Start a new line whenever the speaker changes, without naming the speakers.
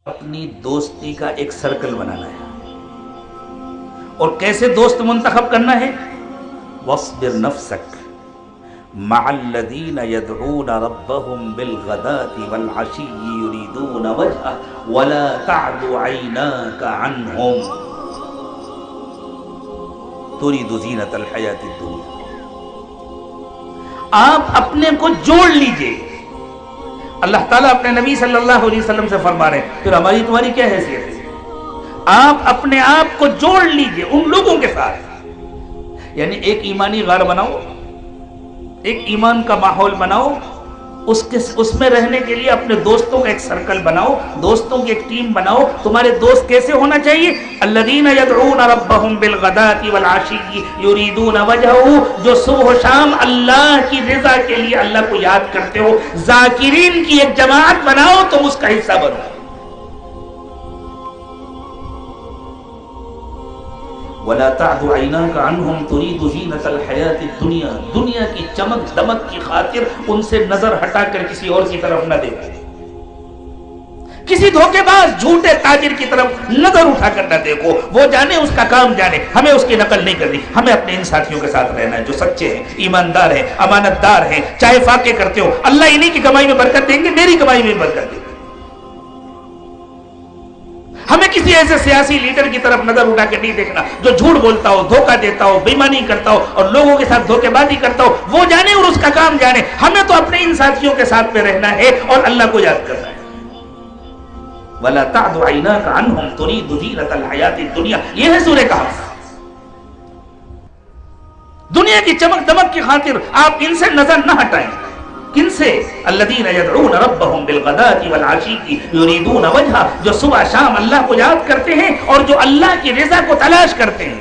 अपनी दोस्ती का एक सर्कल बनाना है। और कैसे दोस्त मुंतखब करना है? वस्बिर नफ्सक मअल्लज़ीना यदऊना रब्बहुम बिलगदाति वल अशिय्यि युरीदूना वजहहु वला तअदु ऐनाका अन्हुम तुरीदु ज़ीनतल हयातिद दुनिया। आप अपने को जोड़ लीजिए। अल्लाह ताला अपने नबी सल्लल्लाहु अलैहि वसल्लम से फरमा रहे हैं, फिर हमारी तुम्हारी क्या हैसियत है? आप अपने आप को जोड़ लीजिए उन लोगों के साथ। यानी एक ईमानी गार बनाओ, एक ईमान का माहौल बनाओ, उसमें रहने के लिए अपने दोस्तों का एक सर्कल बनाओ, दोस्तों की एक टीम बनाओ। तुम्हारे दोस्त कैसे होना चाहिए? अल्लज़ीना यदऊना रब्बहुम बिलगदाति वल अशिय्यि युरीदूना वजहहु, जो सुबह शाम अल्लाह की रिजा के लिए अल्लाह को याद करते हो। जाकिरीन की एक जमात बनाओ, तुम उसका हिस्सा बनो। वला तअदु ऐनाका अन्हुम तुरीदु ज़ीनतल हयातिद दुनिया, दुनिया की चमक दमक की खातिर उनसे नजर हटाकर किसी और की तरफ न देखो। किसी धोखेबाज झूठे ताजिर की तरफ नजर उठाकर न देखो। वो जाने, उसका काम जाने, हमें उसकी नकल नहीं करनी। हमें अपने इन साथियों के साथ रहना है जो सच्चे हैं, ईमानदार हैं, अमानतदार हैं। चाहे फाके करते हो, अल्लाह इन्हीं की कमाई में बरकत देंगे, मेरी कमाई में बरकत देंगे। हमें किसी ऐसे सियासी लीडर की तरफ नजर उठा के नहीं देखना जो झूठ बोलता हो, धोखा देता हो, बेईमानी करता हो और लोगों के साथ धोखेबाजी करता हो। वो जाने और उसका काम जाने। हमें तो अपने इन साथियों के साथ में रहना है और अल्लाह को याद करना है। वला तअदु ऐनाका अन्हुम तुरीदु ज़ीनतल हयातिद दुनिया, यह है सूरह कहफ। दुनिया की चमक दमक की खातिर आप इनसे नजर न हटाएं। किनसे? अल्लज़ीना यदऊना रब्बहुम बिलगदाति वल अशिय्यि युरीदूना वजहहु, जो सुबह शाम अल्लाह को याद करते हैं और जो अल्लाह की रिज़ा को तलाश करते हैं।